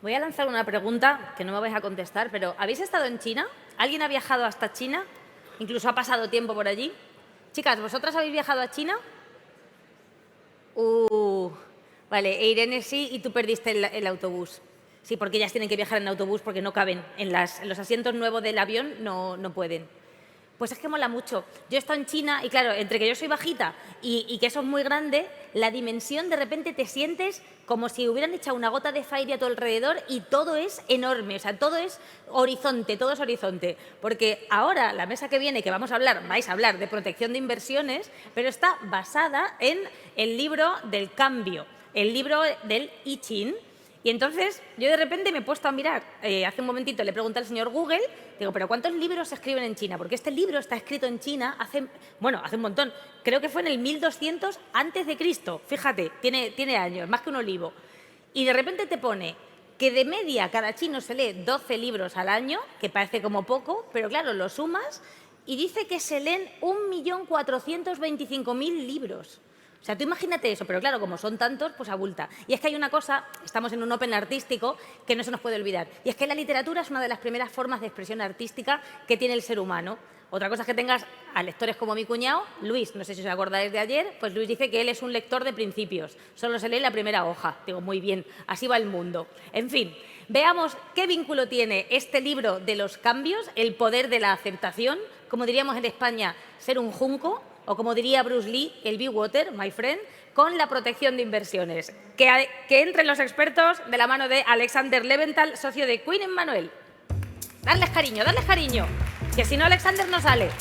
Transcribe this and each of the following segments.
Voy a lanzar una pregunta que no me vais a contestar, pero ¿habéis estado en China? ¿Alguien ha viajado hasta China? Incluso ha pasado tiempo por allí. Chicas, ¿vosotras habéis viajado a China? Vale, e Irene sí, y tú perdiste el autobús. Sí, porque ellas tienen que viajar en autobús porque no caben. En los asientos nuevos del avión no pueden. Pues es que mola mucho. Yo he estado en China y claro, entre que yo soy bajita y que eso es muy grande, la dimensión de repente te sientes como si hubieran echado una gota de Fairy a tu alrededor y todo es enorme, o sea, todo es horizonte, todo es horizonte. Porque ahora, la mesa que viene, que vais a hablar de protección de inversiones, pero está basada en el libro del cambio, el libro del I Ching. Y entonces yo de repente me he puesto a mirar, hace un momentito le pregunté al señor Google, digo, ¿pero cuántos libros se escriben en China? Porque este libro está escrito en China hace un montón, creo que fue en el 1200 antes de Cristo, fíjate, tiene años, más que un olivo. Y de repente te pone que de media cada chino se lee 12 libros al año, que parece como poco, pero claro, lo sumas y dice que se leen 1.425.000 libros. O sea, tú imagínate eso, pero claro, como son tantos, pues abulta. Y es que hay una cosa, estamos en un Open artístico, que no se nos puede olvidar. Y es que la literatura es una de las primeras formas de expresión artística que tiene el ser humano. Otra cosa es que tengas a lectores como mi cuñado, Luis, no sé si os acordáis de ayer, pues Luis dice que él es un lector de principios, solo se lee la primera hoja. Digo, muy bien, así va el mundo. En fin, veamos qué vínculo tiene este libro de los cambios, el poder de la aceptación, como diríamos en España, ser un junco, o como diría Bruce Lee, el be water, my friend, con la protección de inversiones. Que entren los expertos de la mano de Alexander Leventhal, socio de Queen Emmanuel. Darles cariño, que si no Alexander no sale.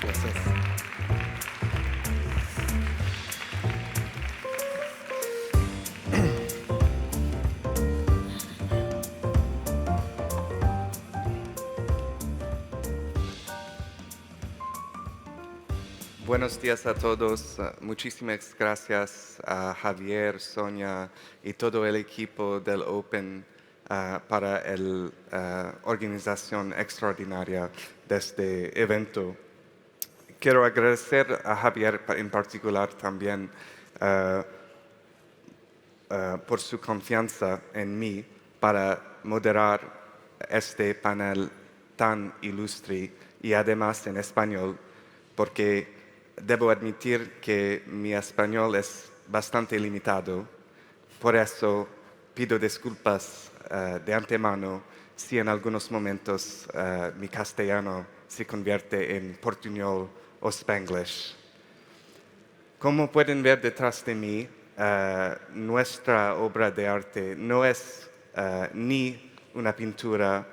Gracias. Buenos días a todos. Muchísimas gracias a Javier, Sonia y todo el equipo del Open para la organización extraordinaria de este evento. Quiero agradecer a Javier en particular también por su confianza en mí para moderar este panel tan ilustre y además en español, porque debo admitir que mi español es bastante limitado. Por eso pido disculpas de antemano si en algunos momentos mi castellano se convierte en portuñol o spanglish. Como pueden ver detrás de mí, nuestra obra de arte no es ni una pintura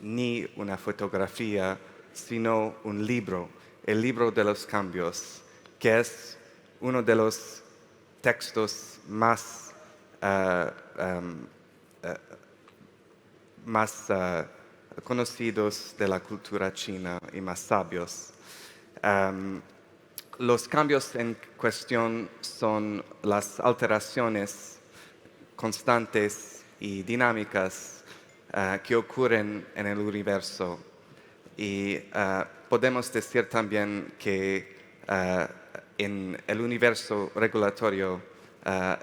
ni una fotografía, sino un libro, el libro de los cambios, que es uno de los textos más conocidos de la cultura china y más sabios. Los cambios en cuestión son las alteraciones constantes y dinámicas que ocurren en el universo. Y podemos decir también que en el universo regulatorio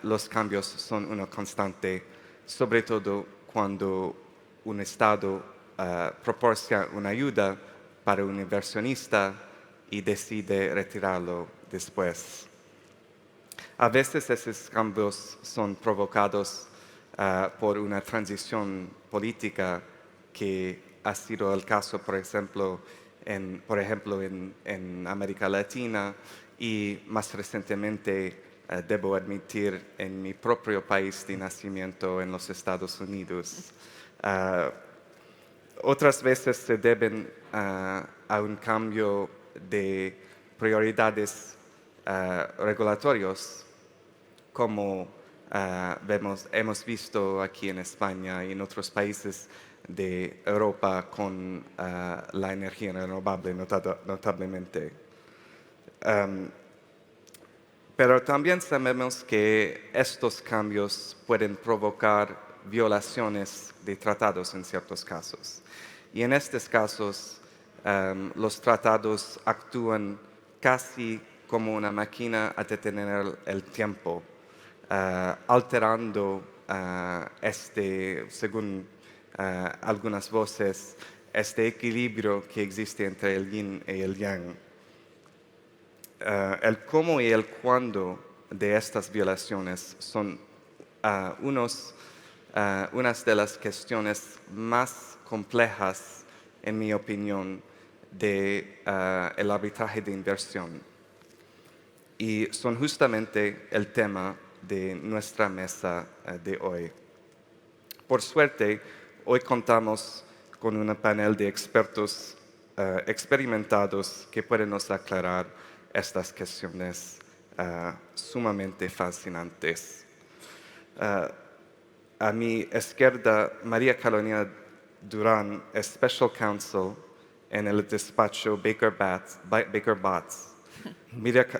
los cambios son una constante, sobre todo cuando un Estado proporciona una ayuda para un inversionista y decide retirarlo después. A veces esos cambios son provocados por una transición política que ha sido el caso, por ejemplo, en América Latina y más recientemente, debo admitir, en mi propio país de nacimiento, en los Estados Unidos. Otras veces se deben a un cambio de prioridades regulatorios, como hemos visto aquí en España y en otros países de Europa con la energía renovable notablemente. Pero también sabemos que estos cambios pueden provocar violaciones de tratados en ciertos casos. Y en estos casos, los tratados actúan casi como una máquina a detener el tiempo, alterando según algunas voces, este equilibrio que existe entre el yin y el yang. El cómo y el cuándo de estas violaciones son unas de las cuestiones más complejas, en mi opinión, del arbitraje de inversión. Y son justamente el tema de nuestra mesa de hoy. Por suerte, hoy contamos con un panel de expertos experimentados que pueden nos aclarar estas cuestiones sumamente fascinantes. A mi izquierda, María Carolina Durán, Special Counsel en el despacho Baker Botts.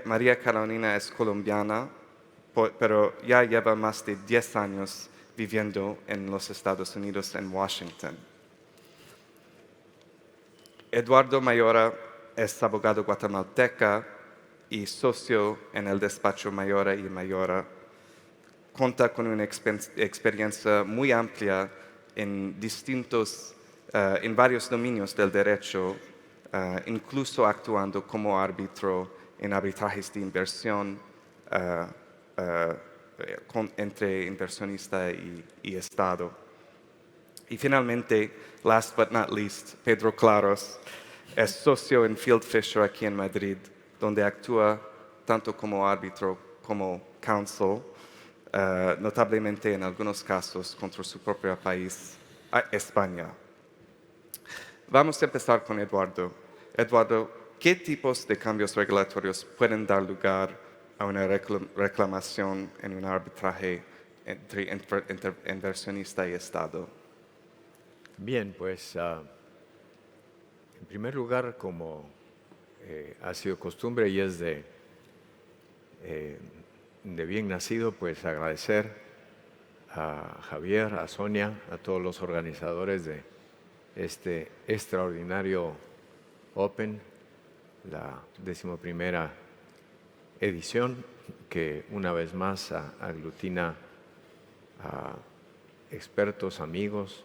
María Carolina es colombiana, pero ya lleva más de 10 años viviendo en los Estados Unidos, en Washington. Eduardo Mayora es abogado guatemalteca y socio en el despacho Mayora y Mayora. Cuenta con una experiencia muy amplia en en varios dominios del derecho, incluso actuando como árbitro en arbitrajes de inversión entre inversionista y Estado. Y finalmente, last but not least, Pedro Claros es socio en Field Fisher aquí en Madrid, donde actúa tanto como árbitro como counsel, notablemente en algunos casos contra su propio país, España. Vamos a empezar con Eduardo. Eduardo, ¿qué tipos de cambios regulatorios pueden dar lugar a una reclamación en un arbitraje entre inversionista y Estado? Bien, pues en primer lugar, como ha sido costumbre y es de bien nacido, pues agradecer a Javier, a Sonia, a todos los organizadores de este extraordinario Open, la 11ª edición, que una vez más aglutina a expertos, amigos,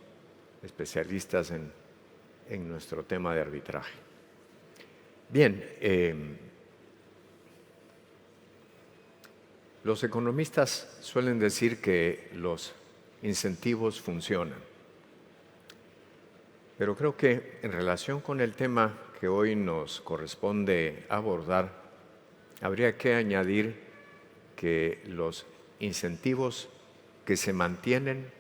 especialistas en nuestro tema de arbitraje. Bien, los economistas suelen decir que los incentivos funcionan, pero creo que en relación con el tema que hoy nos corresponde abordar, habría que añadir que los incentivos que se mantienen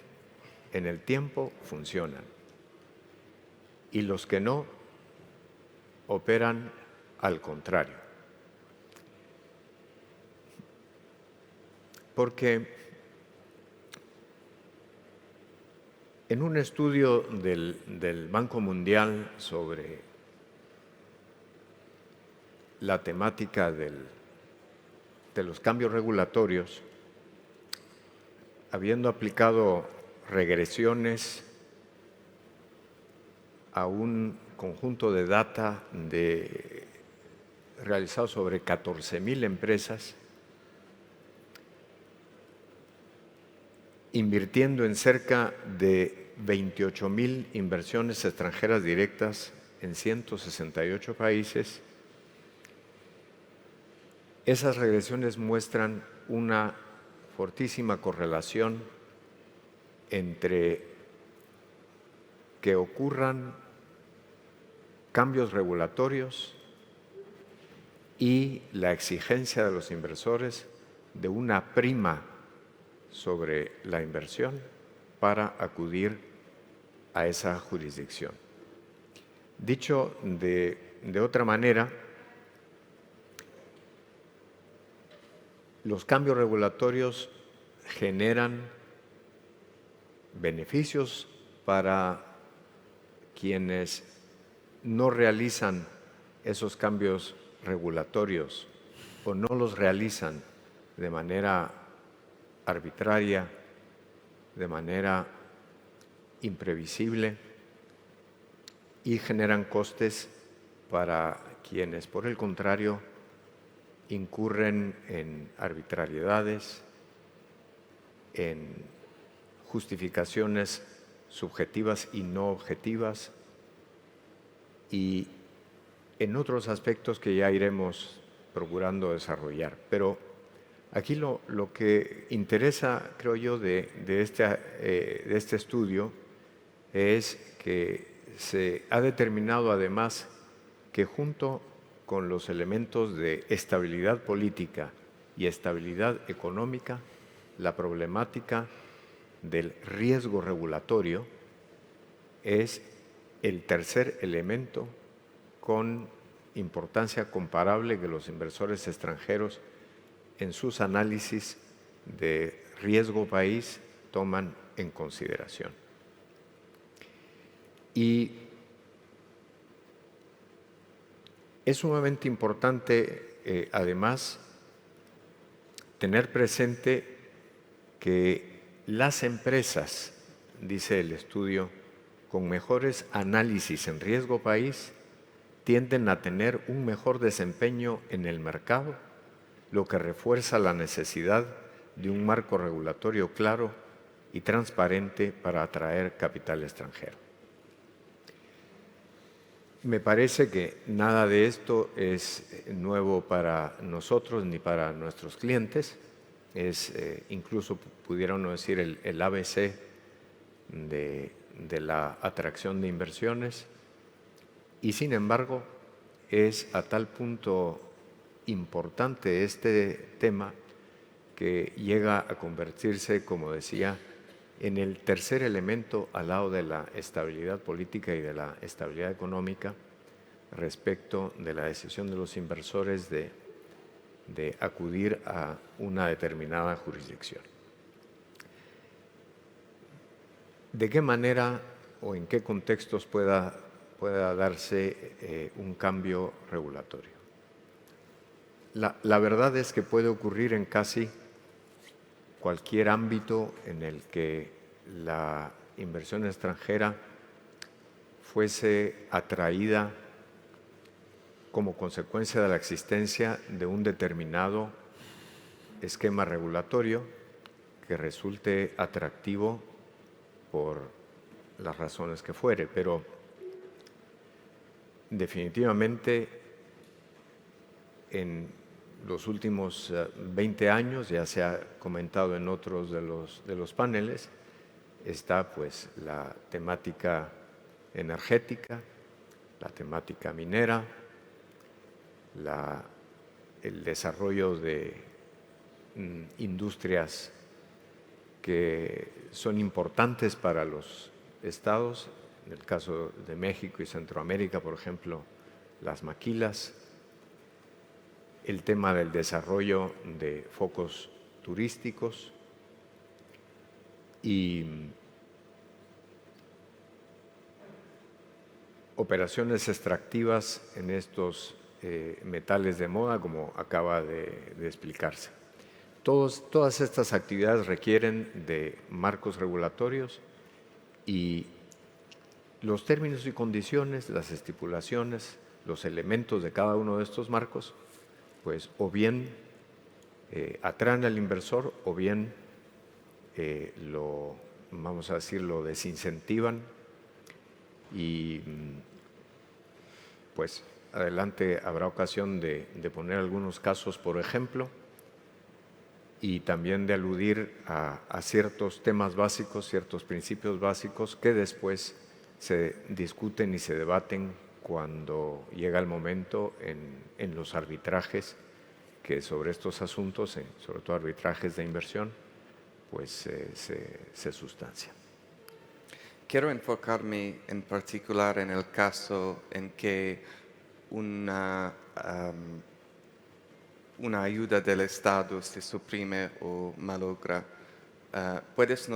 en el tiempo funcionan y los que no operan al contrario. Porque en un estudio del Banco Mundial sobre la temática de los cambios regulatorios, habiendo aplicado regresiones a un conjunto de data realizado sobre 14,000 empresas, invirtiendo en cerca de 28,000 inversiones extranjeras directas en 168 países, esas regresiones muestran una fortísima correlación entre que ocurran cambios regulatorios y la exigencia de los inversores de una prima sobre la inversión para acudir a esa jurisdicción. Dicho de otra manera, los cambios regulatorios generan beneficios para quienes no realizan esos cambios regulatorios o no los realizan de manera arbitraria, de manera imprevisible, y generan costes para quienes, por el contrario, incurren en arbitrariedades, en justificaciones subjetivas y no objetivas, y en otros aspectos que ya iremos procurando desarrollar. Pero aquí lo que interesa, creo yo, de este estudio es que se ha determinado además que junto con los elementos de estabilidad política y estabilidad económica, la problemática del riesgo regulatorio es el tercer elemento con importancia comparable que los inversores extranjeros en sus análisis de riesgo país toman en consideración. Y es sumamente importante, además, tener presente que las empresas, dice el estudio, con mejores análisis en riesgo país, tienden a tener un mejor desempeño en el mercado, lo que refuerza la necesidad de un marco regulatorio claro y transparente para atraer capital extranjero. Me parece que nada de esto es nuevo para nosotros ni para nuestros clientes. Es incluso, pudiera uno decir, el ABC de la atracción de inversiones, y sin embargo es a tal punto importante este tema que llega a convertirse, como decía, en el tercer elemento al lado de la estabilidad política y de la estabilidad económica respecto de la decisión de los inversores de acudir a una determinada jurisdicción. ¿De qué manera o en qué contextos pueda darse un cambio regulatorio? La verdad es que puede ocurrir en casi cualquier ámbito en el que la inversión extranjera fuese atraída como consecuencia de la existencia de un determinado esquema regulatorio que resulte atractivo por las razones que fuere, pero definitivamente en los últimos 20 años, ya se ha comentado en otros de los paneles, está pues la temática energética, la temática minera, el desarrollo de industrias que son importantes para los estados, en el caso de México y Centroamérica, por ejemplo, las maquilas, el tema del desarrollo de focos turísticos y operaciones extractivas en estos metales de moda, como acaba de explicarse. Todas estas actividades requieren de marcos regulatorios y los términos y condiciones, las estipulaciones, los elementos de cada uno de estos marcos, pues o bien atraen al inversor o bien vamos a decir, lo desincentivan y pues adelante habrá ocasión de poner algunos casos, por ejemplo, y también de aludir a ciertos temas básicos, ciertos principios básicos que después se discuten y se debaten cuando llega el momento en los arbitrajes que sobre estos asuntos, sobre todo arbitrajes de inversión, pues se sustancian. Quiero enfocarme en particular en el caso en que una ayuda del Estado se suprime o malogra. ¿Puedes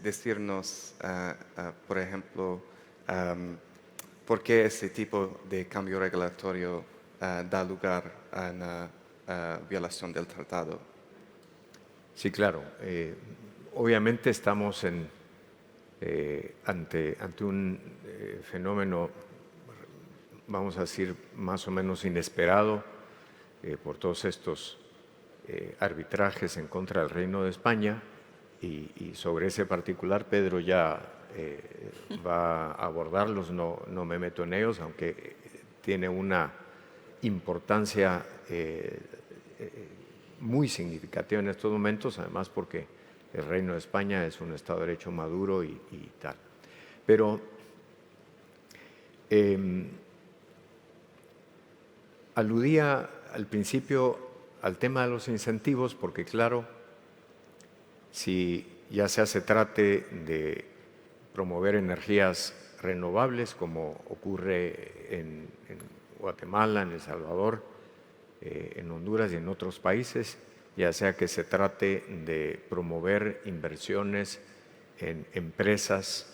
decirnos, por ejemplo, por qué ese tipo de cambio regulatorio da lugar a una violación del tratado? Sí, claro. Obviamente estamos ante un fenómeno, vamos a decir, más o menos inesperado por todos estos arbitrajes en contra del Reino de España, y sobre ese particular Pedro ya va a abordarlos, no me meto en ellos, aunque tiene una importancia muy significativa en estos momentos, además porque el Reino de España es un Estado de Derecho maduro y tal. Pero aludía al principio al tema de los incentivos, porque claro, si ya sea se trate de promover energías renovables, como ocurre en Guatemala, en El Salvador, en Honduras y en otros países, ya sea que se trate de promover inversiones en empresas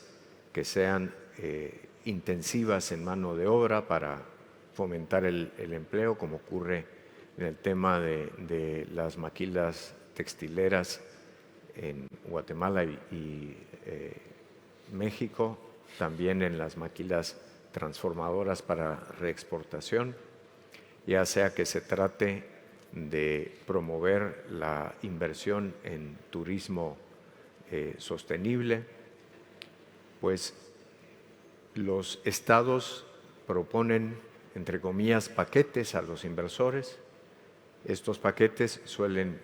que sean intensivas en mano de obra para fomentar el empleo, como ocurre en el tema de las maquilas textileras en Guatemala y México, también en las maquilas transformadoras para reexportación, ya sea que se trate de promover la inversión en turismo sostenible, pues los estados proponen, entre comillas, paquetes a los inversores. Estos paquetes suelen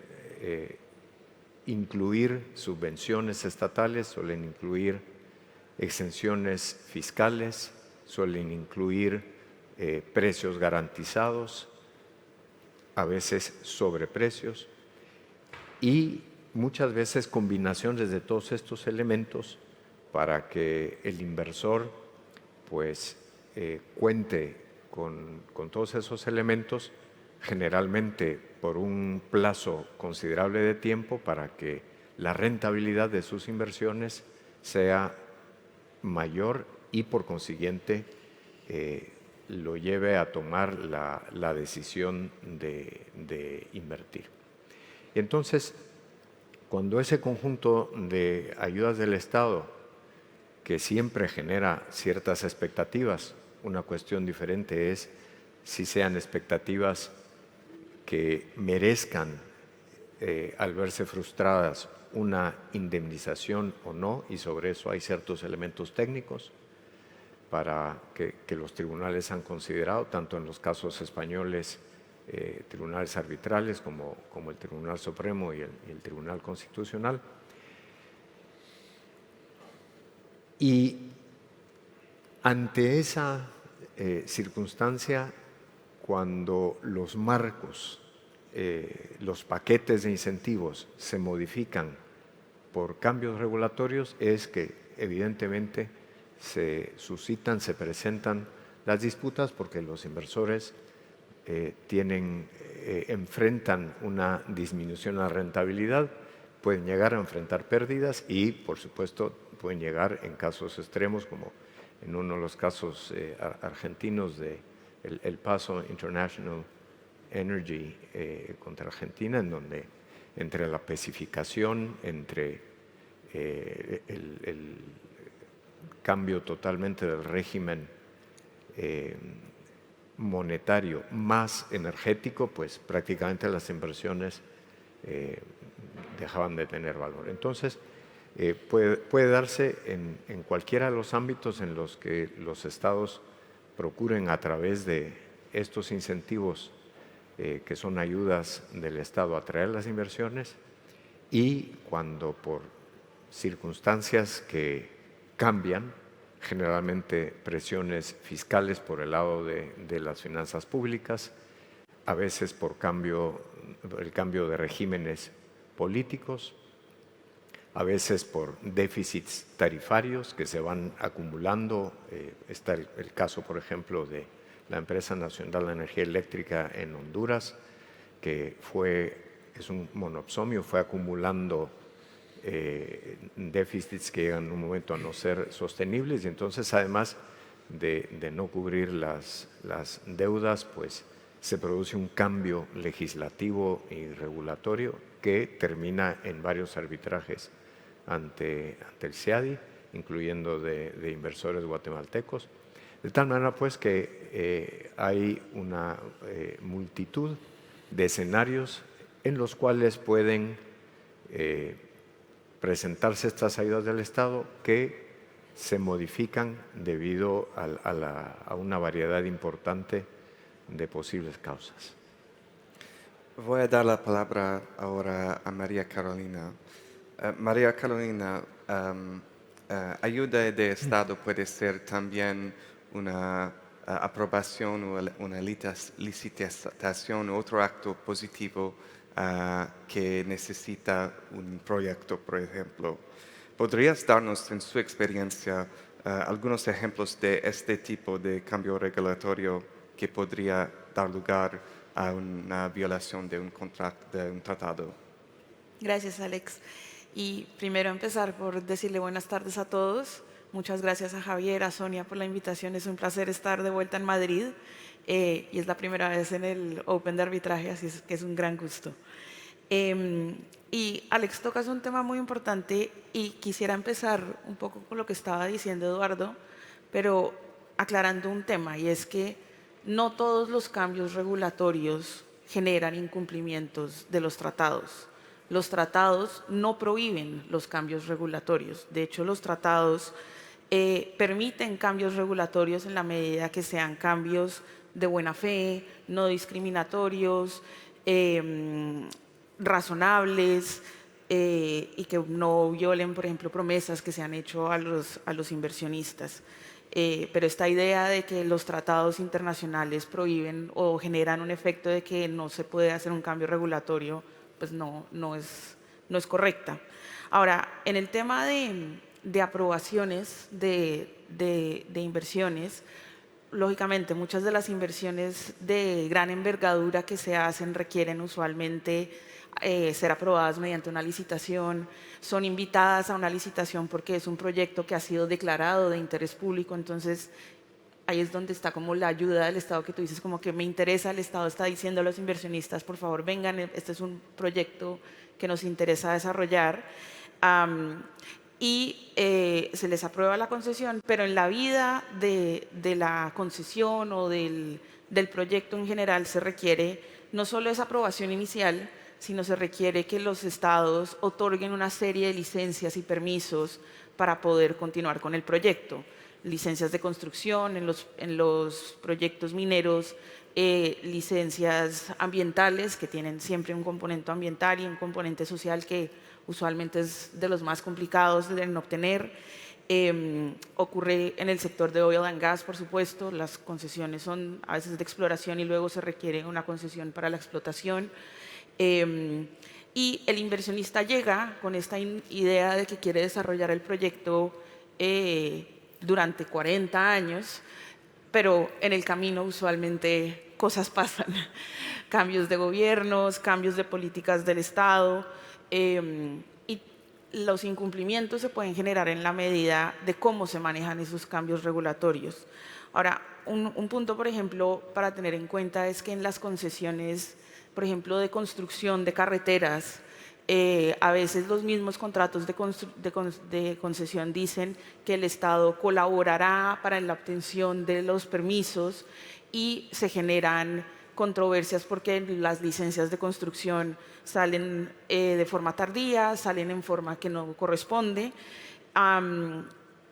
incluir subvenciones estatales, suelen incluir exenciones fiscales, suelen incluir precios garantizados, a veces sobreprecios, y muchas veces combinaciones de todos estos elementos para que el inversor pues cuente con todos esos elementos, generalmente por un plazo considerable de tiempo, para que la rentabilidad de sus inversiones sea mayor y por consiguiente lo lleve a tomar la decisión de invertir. Y entonces, cuando ese conjunto de ayudas del Estado, que siempre genera ciertas expectativas, una cuestión diferente es si sean expectativas que merezcan, al verse frustradas, una indemnización o no, y sobre eso hay ciertos elementos técnicos para que los tribunales han considerado, tanto en los casos españoles, tribunales arbitrales, como el Tribunal Supremo y el Tribunal Constitucional. Y ante esa circunstancia, cuando los marcos, los paquetes de incentivos se modifican por cambios regulatorios, es que evidentemente se suscitan, se presentan las disputas, porque los inversores enfrentan una disminución en la rentabilidad, pueden llegar a enfrentar pérdidas y, por supuesto, pueden llegar en casos extremos, como en uno de los casos argentinos de el Paso International Energy contra Argentina, en donde entre la especificación, entre el cambio totalmente del régimen monetario más energético, pues prácticamente las inversiones dejaban de tener valor. Entonces, puede darse en cualquiera de los ámbitos en los que los estados procuren, a través de estos incentivos que son ayudas del Estado, atraer las inversiones, y cuando por circunstancias que cambian, generalmente presiones fiscales por el lado de las finanzas públicas, a veces por el cambio de regímenes políticos, a veces por déficits tarifarios que se van acumulando. Está el caso, por ejemplo, de la Empresa Nacional de Energía Eléctrica en Honduras, que es un monopsomio, fue acumulando déficits que llegan en un momento a no ser sostenibles, y entonces, además de no cubrir las deudas, pues se produce un cambio legislativo y regulatorio que termina en varios arbitrajes ante el CIADI, incluyendo de inversores guatemaltecos. De tal manera, pues, que hay una multitud de escenarios en los cuales pueden presentarse estas ayudas del Estado que se modifican debido a una variedad importante de posibles causas. Voy a dar la palabra ahora a María Carolina. María Carolina, ayuda de Estado puede ser también una aprobación o una licitación u otro acto positivo que necesita un proyecto, por ejemplo. ¿Podrías darnos, en su experiencia, algunos ejemplos de este tipo de cambio regulatorio que podría dar lugar a una violación de un tratado? Gracias, Alex. Y primero empezar por decirle buenas tardes a todos. Muchas gracias a Javier, a Sonia por la invitación. Es un placer estar de vuelta en Madrid y es la primera vez en el Open de arbitraje, así que es un gran gusto. Y Alex, tocas un tema muy importante y quisiera empezar un poco con lo que estaba diciendo Eduardo, pero aclarando un tema, y es que no todos los cambios regulatorios generan incumplimientos de los tratados. Los tratados no prohíben los cambios regulatorios. De hecho, los tratados permiten cambios regulatorios en la medida que sean cambios de buena fe, no discriminatorios, razonables y que no violen, por ejemplo, promesas que se han hecho a los inversionistas. Pero esta idea de que los tratados internacionales prohíben o generan un efecto de que no se puede hacer un cambio regulatorio, pues no es correcta. Ahora, en el tema de aprobaciones de inversiones, lógicamente muchas de las inversiones de gran envergadura que se hacen requieren usualmente ser aprobadas mediante una licitación, son invitadas a una licitación porque es un proyecto que ha sido declarado de interés público, entonces ahí es donde está como la ayuda del Estado, que tú dices como que me interesa, el Estado está diciendo a los inversionistas, por favor vengan, este es un proyecto que nos interesa desarrollar. Y se les aprueba la concesión, pero en la vida de la concesión o del proyecto en general se requiere no solo esa aprobación inicial, sino se requiere que los estados otorguen una serie de licencias y permisos para poder continuar con el proyecto. Licencias de construcción en los proyectos mineros, licencias ambientales que tienen siempre un componente ambiental y un componente social que usualmente es de los más complicados de obtener. Ocurre en el sector de oil and gas, por supuesto, las concesiones son a veces de exploración y luego se requiere una concesión para la explotación. Y el inversionista llega con esta idea de que quiere desarrollar el proyecto durante 40 años, pero en el camino usualmente cosas pasan, cambios de gobiernos, cambios de políticas del Estado, y los incumplimientos se pueden generar en la medida de cómo se manejan esos cambios regulatorios. Ahora, un punto, por ejemplo, para tener en cuenta es que en las concesiones, por ejemplo, de construcción de carreteras, a veces los mismos contratos de concesión dicen que el Estado colaborará para la obtención de los permisos y se generan controversias porque las licencias de construcción salen de forma tardía, salen en forma que no corresponde,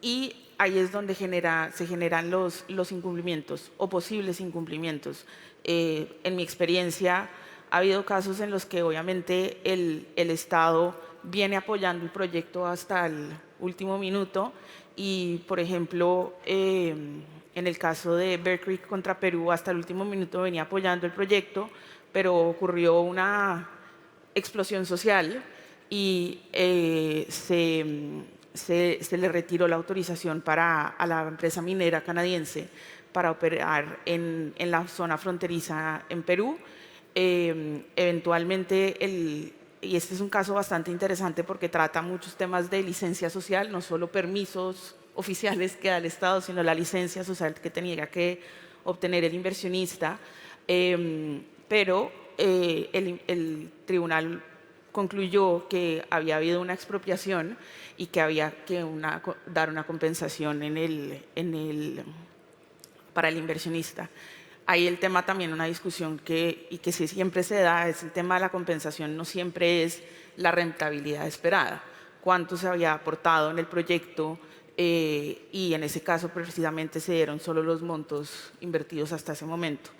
y ahí es donde se generan los incumplimientos o posibles incumplimientos. En mi experiencia ha habido casos en los que obviamente el Estado viene apoyando el proyecto hasta el último minuto y, por ejemplo, en el caso de Bear Creek contra Perú, hasta el último minuto venía apoyando el proyecto, pero ocurrió una explosión social y se le retiró la autorización a la empresa minera canadiense para operar en la zona fronteriza en Perú. Eventualmente, y este es un caso bastante interesante porque trata muchos temas de licencia social, no solo permisos oficiales que da el Estado, sino la licencia social que tenía que obtener el inversionista, pero el tribunal concluyó que había habido una expropiación y que había que dar una compensación para el inversionista. Ahí el tema también, una discusión que siempre se da, es el tema de la compensación, no siempre es la rentabilidad esperada. cuánto se había aportado en el proyecto y en ese caso precisamente se dieron solo los montos invertidos hasta ese momento.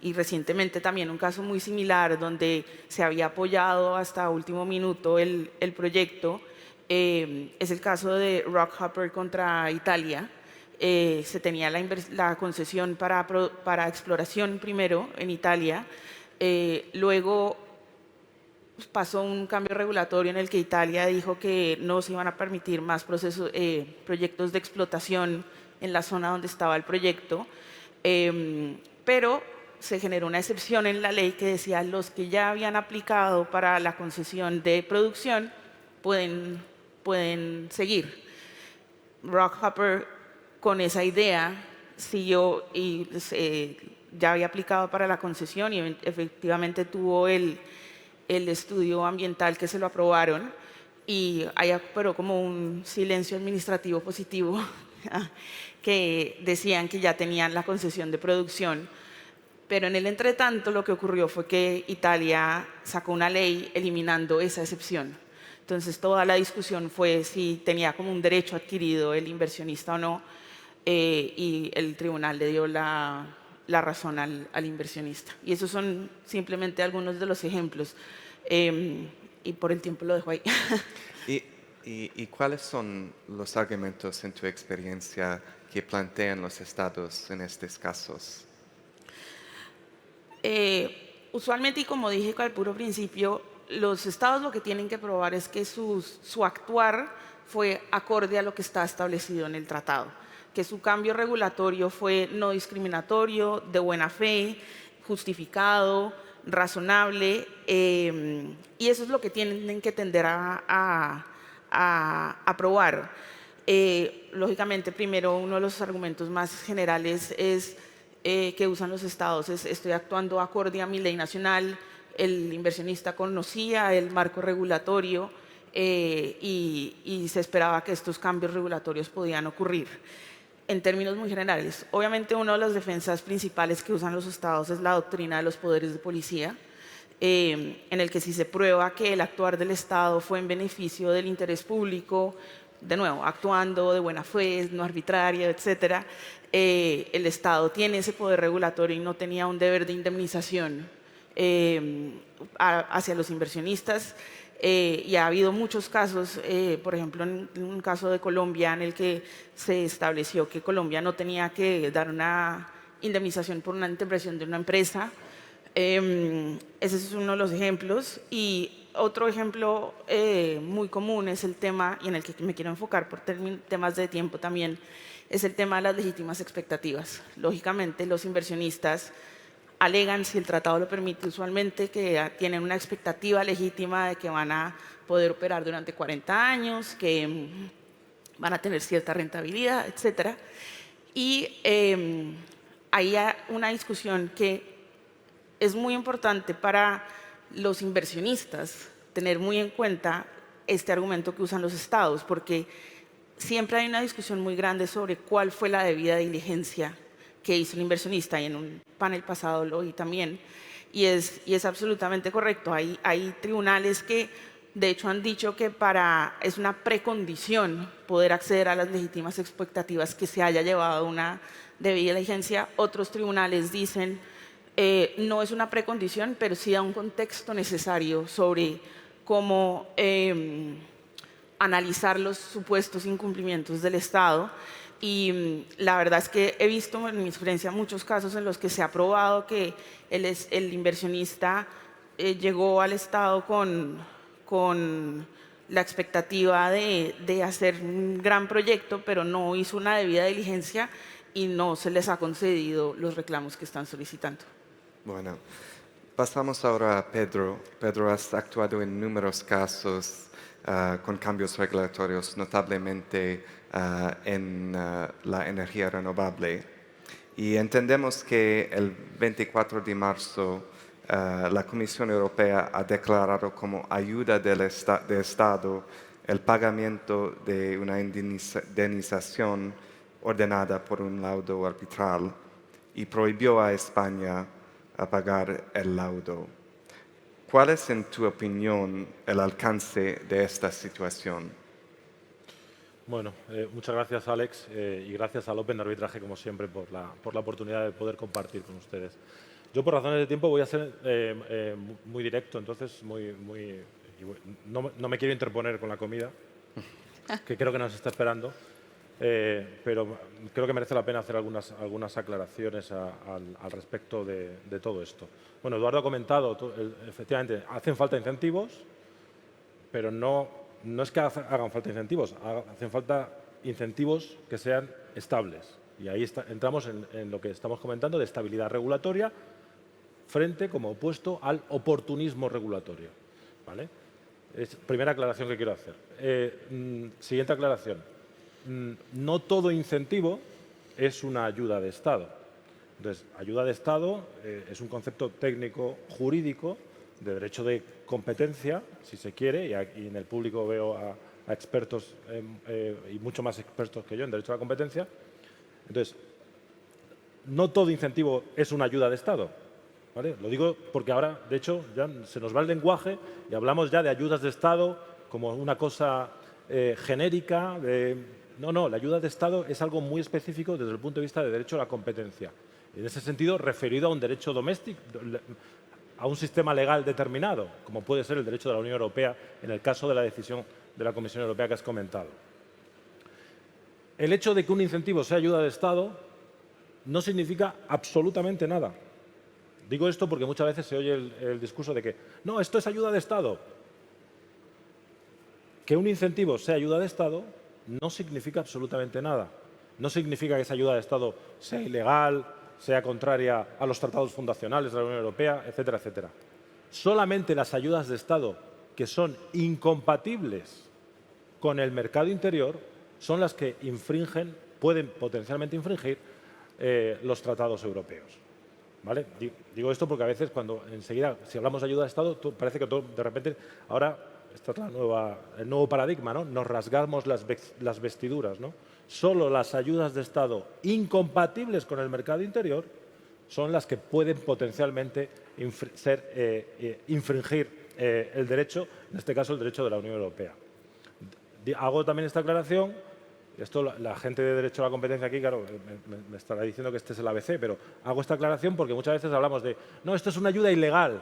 Y recientemente también un caso muy similar donde se había apoyado hasta último minuto el proyecto es el caso de Rockhopper contra Italia. Se tenía la concesión para exploración primero en Italia, luego pasó un cambio regulatorio en el que Italia dijo que no se iban a permitir más proyectos de explotación en la zona donde estaba el proyecto, pero se generó una excepción en la ley que decía los que ya habían aplicado para la concesión de producción pueden seguir. Rockhopper con esa idea siguió y ya había aplicado para la concesión y efectivamente tuvo el estudio ambiental que se lo aprobaron y ahí operó como un silencio administrativo positivo que decían que ya tenían la concesión de producción, pero en el entretanto lo que ocurrió fue que Italia sacó una ley eliminando esa excepción. Entonces toda la discusión fue si tenía como un derecho adquirido el inversionista o no y el tribunal le dio la razón al inversionista. Y esos son simplemente algunos de los ejemplos. Y por el tiempo lo dejo ahí. ¿Y cuáles son los argumentos en tu experiencia que plantean los estados en estos casos? Usualmente, y como dije al puro principio, los estados lo que tienen que probar es que su actuar fue acorde a lo que está establecido en el tratado, que su cambio regulatorio fue no discriminatorio, de buena fe, justificado, razonable, y eso es lo que tienen que tender a probar. Lógicamente, primero, uno de los argumentos más generales es que usan los estados es estoy actuando acorde a mi ley nacional, el inversionista conocía el marco regulatorio y se esperaba que estos cambios regulatorios podían ocurrir. En términos muy generales, obviamente una de las defensas principales que usan los estados es la doctrina de los poderes de policía, en el que si se prueba que el actuar del estado fue en beneficio del interés público, de nuevo, actuando de buena fe, no arbitraria, etcétera, el estado tiene ese poder regulatorio y no tenía un deber de indemnización hacia los inversionistas. Y ha habido muchos casos, por ejemplo, en un caso de Colombia en el que se estableció que Colombia no tenía que dar una indemnización por una intervención de una empresa. Ese es uno de los ejemplos. Y otro ejemplo muy común es el tema, y en el que me quiero enfocar por temas de tiempo también, es el tema de las legítimas expectativas. Lógicamente, los inversionistas alegan, si el tratado lo permite usualmente, que tienen una expectativa legítima de que van a poder operar durante 40 años, que van a tener cierta rentabilidad, etc. Y hay una discusión que es muy importante para los inversionistas, tener muy en cuenta este argumento que usan los estados, porque siempre hay una discusión muy grande sobre cuál fue la debida diligencia que hizo el inversionista, y en un panel pasado lo oí también, y es absolutamente correcto. Hay tribunales que de hecho han dicho que es una precondición poder acceder a las legítimas expectativas que se haya llevado una debida diligencia. Otros tribunales dicen no es una precondición, pero sí da un contexto necesario sobre cómo analizar los supuestos incumplimientos del Estado. Y la verdad es que he visto en mi experiencia muchos casos en los que se ha probado que el inversionista llegó al Estado con la expectativa de hacer un gran proyecto, pero no hizo una debida diligencia y no se les ha concedido los reclamos que están solicitando. Bueno, pasamos ahora a Pedro. Pedro, has actuado en numerosos casos con cambios regulatorios, notablemente en la energía renovable. Y entendemos que el 24 de marzo la Comisión Europea ha declarado como ayuda de Estado el pagamento de una indemnización ordenada por un laudo arbitral y prohibió a España a pagar el laudo. ¿Cuál es, en tu opinión, el alcance de esta situación? Bueno, muchas gracias, Alex, y gracias al Open de Arbitraje, como siempre, por la oportunidad de poder compartir con ustedes. Yo, por razones de tiempo, voy a ser muy directo, entonces no me quiero interponer con la comida, que creo que nos está esperando, pero creo que merece la pena hacer algunas aclaraciones al respecto de todo esto. Bueno, Eduardo ha comentado, efectivamente, hacen falta incentivos, pero no es que hagan falta incentivos, hacen falta incentivos que sean estables. Y ahí entramos en lo que estamos comentando de estabilidad regulatoria frente como opuesto al oportunismo regulatorio. ¿Vale? Es primera aclaración que quiero hacer. Siguiente aclaración. No todo incentivo es una ayuda de Estado. Entonces, ayuda de Estado es un concepto técnico jurídico de derecho de competencia, si se quiere, y aquí en el público veo a expertos y mucho más expertos que yo en derecho a la competencia. Entonces, no todo incentivo es una ayuda de Estado. ¿Vale? Lo digo porque ahora, de hecho, ya se nos va el lenguaje y hablamos ya de ayudas de Estado como una cosa genérica. No, la ayuda de Estado es algo muy específico desde el punto de vista de derecho a la competencia. En ese sentido, referido a un derecho doméstico, a un sistema legal determinado, como puede ser el derecho de la Unión Europea en el caso de la decisión de la Comisión Europea que has comentado. El hecho de que un incentivo sea ayuda de Estado no significa absolutamente nada. Digo esto porque muchas veces se oye el discurso de que no, esto es ayuda de Estado. Que un incentivo sea ayuda de Estado no significa absolutamente nada. No significa que esa ayuda de Estado sea ilegal, sea contraria a los tratados fundacionales de la Unión Europea, etcétera, etcétera. Solamente las ayudas de Estado que son incompatibles con el mercado interior son las que pueden potencialmente infringir los tratados europeos. ¿Vale? Digo esto porque a veces cuando enseguida, si hablamos de ayuda de Estado, parece que todo, de repente, ahora esta es el nuevo paradigma, ¿no? Nos rasgamos las vestiduras, ¿no? Solo las ayudas de Estado incompatibles con el mercado interior son las que pueden potencialmente infringir el derecho, en este caso el derecho de la Unión Europea. Hago también esta aclaración. Esto la gente de Derecho a la Competencia aquí, claro, me estará diciendo que este es el ABC, pero hago esta aclaración porque muchas veces hablamos de no, esto es una ayuda ilegal.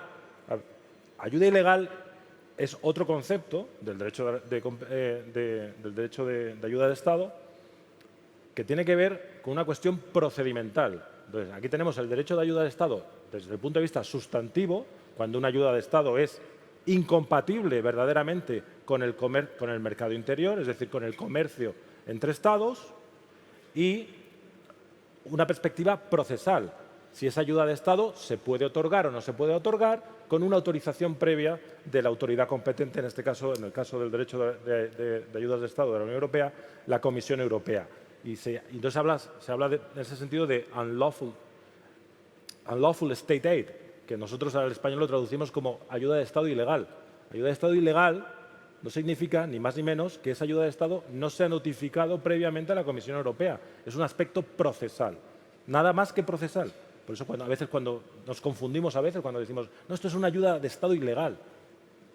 Ayuda ilegal es otro concepto del derecho de ayuda de Estado que tiene que ver con una cuestión procedimental. Entonces, aquí tenemos el derecho de ayuda de Estado desde el punto de vista sustantivo, cuando una ayuda de Estado es incompatible verdaderamente con el mercado interior, es decir, con el comercio entre Estados, y una perspectiva procesal. Si esa ayuda de Estado se puede otorgar o no se puede otorgar con una autorización previa de la autoridad competente, en este caso, en el caso del derecho de ayudas de Estado de la Unión Europea, la Comisión Europea. Y entonces se habla en ese sentido de unlawful state aid, que nosotros al español lo traducimos como ayuda de Estado ilegal. Ayuda de Estado ilegal no significa, ni más ni menos, que esa ayuda de Estado no sea notificado previamente a la Comisión Europea. Es un aspecto procesal, nada más que procesal. Por eso a veces cuando nos confundimos cuando decimos, no, esto es una ayuda de Estado ilegal.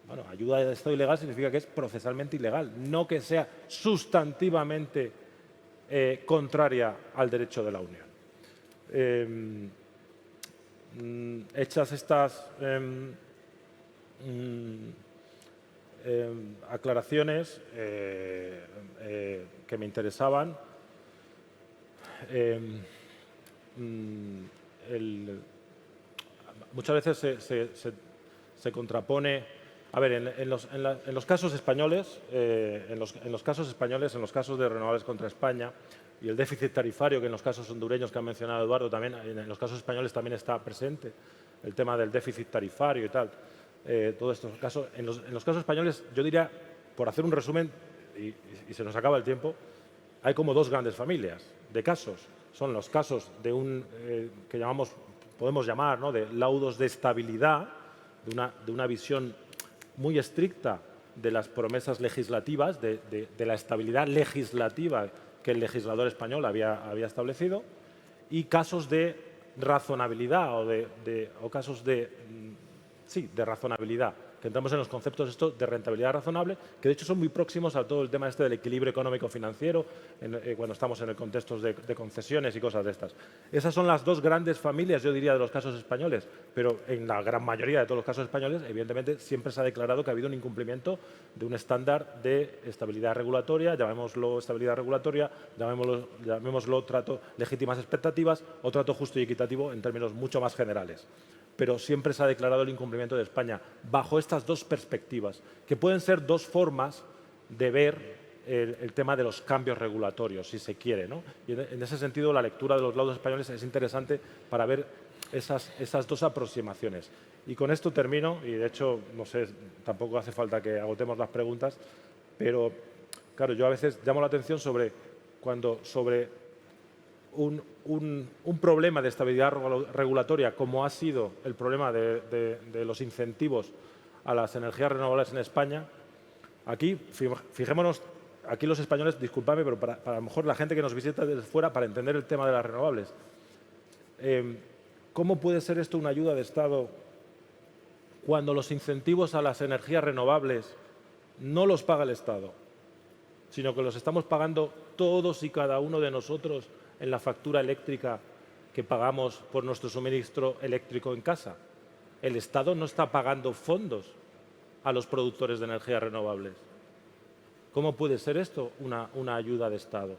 Bueno, ayuda de Estado ilegal significa que es procesalmente ilegal, no que sea sustantivamente contraria al derecho de la Unión. Hechas estas aclaraciones que me interesaban, muchas veces se contrapone. A ver, en los casos españoles, en los casos de Renovables contra España y el déficit tarifario, que en los casos hondureños que ha mencionado Eduardo, también en los casos españoles también está presente el tema del déficit tarifario y tal. Todos estos casos, en los casos españoles, yo diría, por hacer un resumen, y se nos acaba el tiempo, hay como dos grandes familias de casos. Son los casos de que podemos llamar, ¿no?, de laudos de estabilidad, de una visión muy estricta de las promesas legislativas, de la estabilidad legislativa que el legislador español había establecido, y casos de razonabilidad o casos de razonabilidad, que entramos en los conceptos estos de rentabilidad razonable, que de hecho son muy próximos a todo el tema este del equilibrio económico-financiero, cuando estamos en el contexto de concesiones y cosas de estas. Esas son las dos grandes familias, yo diría, de los casos españoles, pero en la gran mayoría de todos los casos españoles, evidentemente, siempre se ha declarado que ha habido un incumplimiento de un estándar de estabilidad regulatoria, llamémoslo estabilidad regulatoria, llamémoslo trato legítimas expectativas o trato justo y equitativo en términos mucho más generales. Pero siempre se ha declarado el incumplimiento de España bajo estas dos perspectivas, que pueden ser dos formas de ver el tema de los cambios regulatorios, si se quiere, ¿no? Y en ese sentido, la lectura de los laudos españoles es interesante para ver esas dos aproximaciones. Y con esto termino, y de hecho, no sé, tampoco hace falta que agotemos las preguntas, pero claro, yo a veces llamo la atención sobre un problema de estabilidad regulatoria, como ha sido el problema de los incentivos a las energías renovables en España. Aquí, fijémonos, aquí los españoles, disculpadme, pero para a lo mejor la gente que nos visita desde fuera, para entender el tema de las renovables, ¿cómo puede ser esto una ayuda de Estado cuando los incentivos a las energías renovables no los paga el Estado, sino que los estamos pagando todos y cada uno de nosotros en la factura eléctrica que pagamos por nuestro suministro eléctrico en casa? El Estado no está pagando fondos a los productores de energías renovables. ¿Cómo puede ser esto una ayuda de Estado?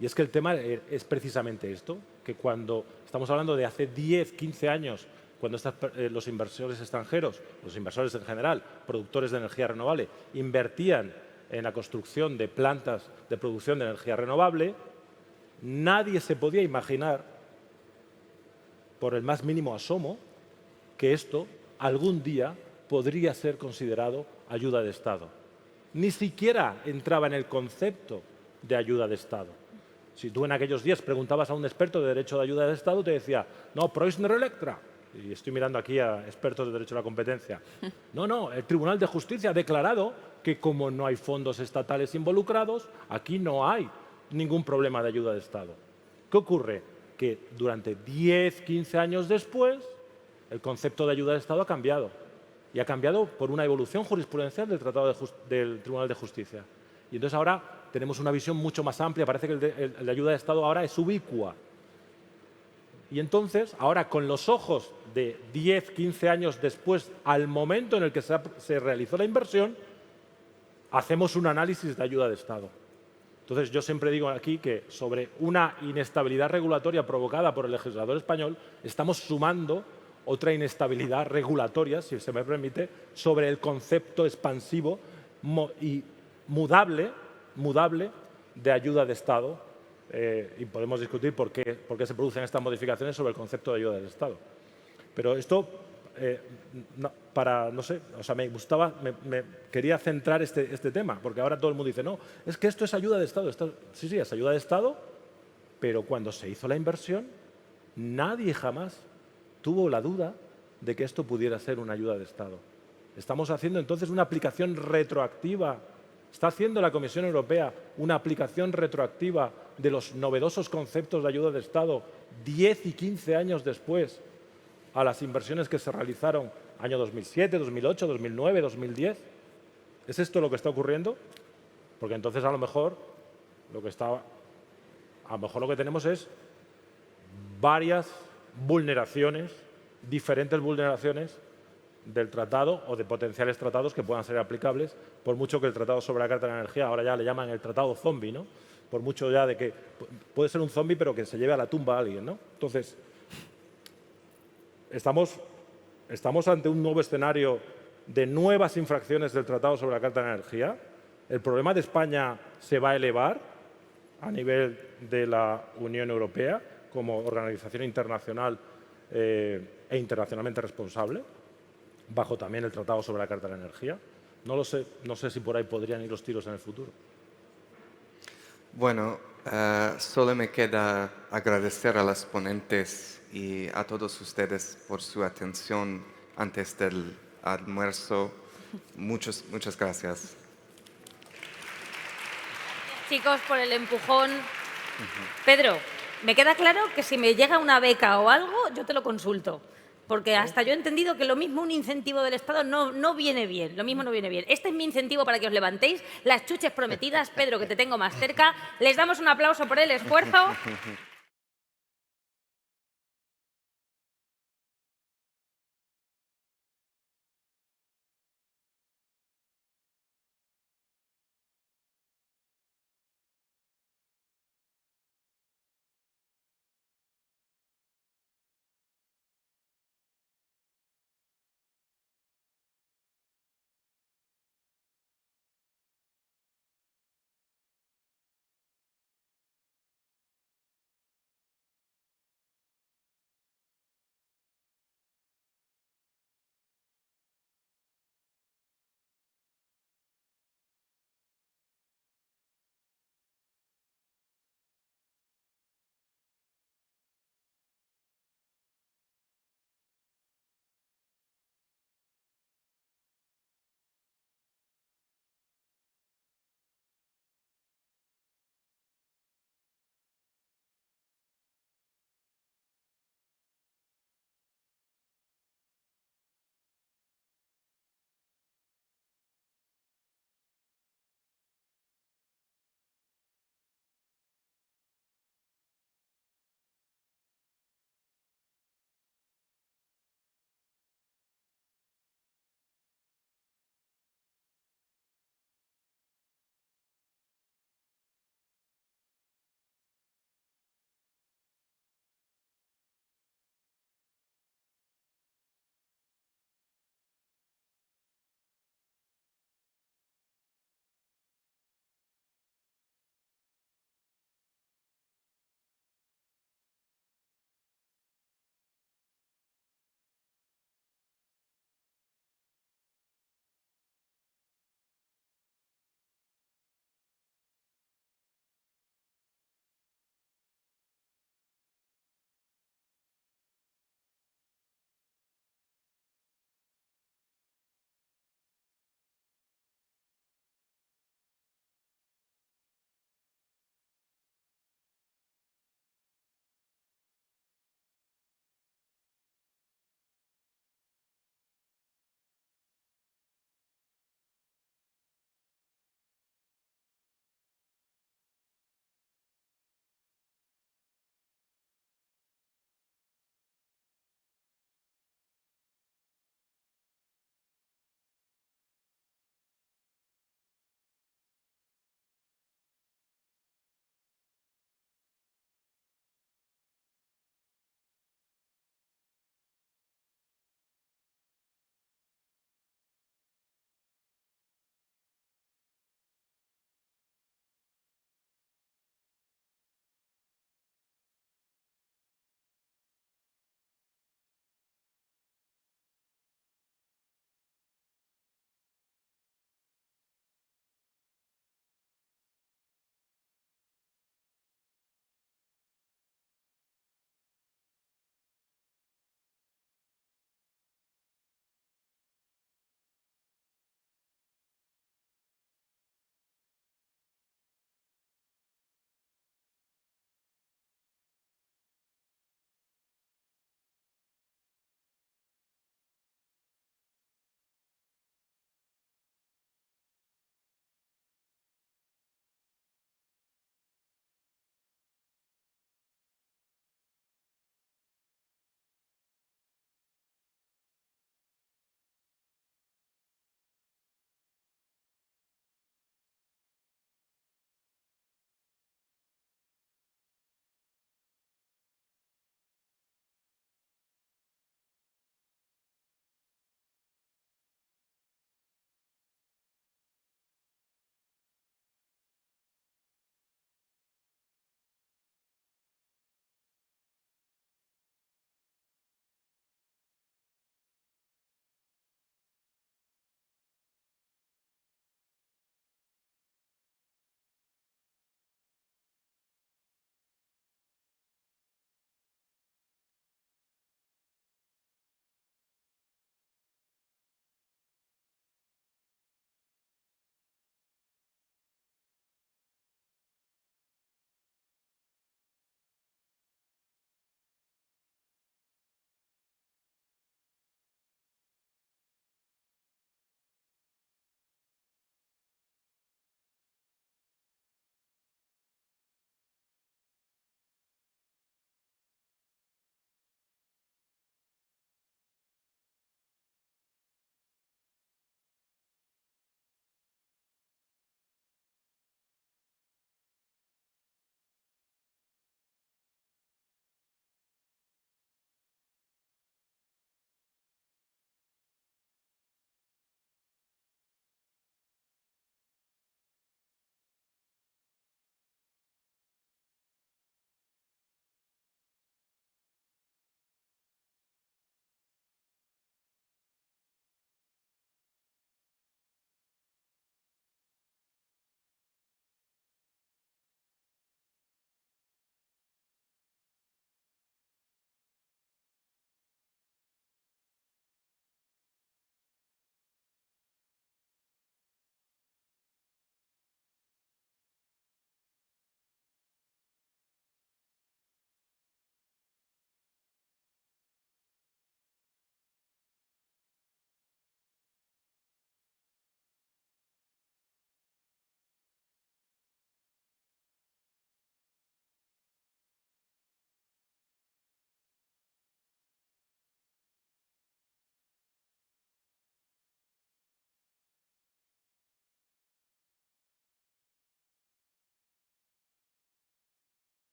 Y es que el tema es precisamente esto, que cuando estamos hablando de hace 10, 15 años, cuando los inversores extranjeros, los inversores en general, productores de energía renovable, invertían en la construcción de plantas de producción de energía renovable, nadie se podía imaginar, por el más mínimo asomo, que esto algún día podría ser considerado ayuda de Estado. Ni siquiera entraba en el concepto de ayuda de Estado. Si tú en aquellos días preguntabas a un experto de derecho de ayuda de Estado, te decía, no, Preußner Electra. Y estoy mirando aquí a expertos de derecho a la competencia. No, el Tribunal de Justicia ha declarado que como no hay fondos estatales involucrados, aquí no hay ningún problema de ayuda de Estado. ¿Qué ocurre? Que durante 10, 15 años después, el concepto de ayuda de Estado ha cambiado. Y ha cambiado por una evolución jurisprudencial del Tribunal de Justicia. Y entonces ahora tenemos una visión mucho más amplia. Parece que el de ayuda de Estado ahora es ubicua. Y entonces, ahora con los ojos de 10, 15 años después, al momento en el que se realizó la inversión, hacemos un análisis de ayuda de Estado. Entonces, yo siempre digo aquí que sobre una inestabilidad regulatoria provocada por el legislador español, estamos sumando otra inestabilidad regulatoria, si se me permite, sobre el concepto expansivo y mudable de ayuda de Estado. Y podemos discutir por qué se producen estas modificaciones sobre el concepto de ayuda del Estado. Pero esto, no sé, o sea, me gustaba, quería centrar este tema, porque ahora todo el mundo dice, no, es que esto es ayuda de Estado. Sí, es ayuda de Estado, pero cuando se hizo la inversión, nadie jamás tuvo la duda de que esto pudiera ser una ayuda de Estado. Estamos haciendo entonces una aplicación retroactiva. Está haciendo la Comisión Europea una aplicación retroactiva de los novedosos conceptos de ayuda de Estado 10 y 15 años después a las inversiones que se realizaron año 2007, 2008, 2009, 2010. ¿Es esto lo que está ocurriendo? Porque entonces a lo mejor lo que tenemos es varias vulneraciones, diferentes vulneraciones del tratado o de potenciales tratados que puedan ser aplicables, por mucho que el Tratado sobre la Carta de la Energía ahora ya le llaman el Tratado Zombie, ¿no? Por mucho ya de que puede ser un zombie pero que se lleve a la tumba a alguien, ¿no? Entonces, estamos ante un nuevo escenario de nuevas infracciones del Tratado sobre la Carta de la Energía. El problema de España se va a elevar a nivel de la Unión Europea como organización internacional e internacionalmente responsable, bajo también el Tratado sobre la Carta de la Energía. No lo sé, no sé si por ahí podrían ir los tiros en el futuro. Bueno, solo me queda agradecer a las ponentes y a todos ustedes por su atención antes del almuerzo. Muchas gracias. Chicos, por el empujón. Pedro, me queda claro que si me llega una beca o algo, yo te lo consulto. porque hasta yo he entendido que lo mismo un incentivo del Estado no viene bien, lo mismo no viene bien. Este es mi incentivo para que os levantéis, las chuches prometidas, Pedro, que te tengo más cerca. Les damos un aplauso por el esfuerzo.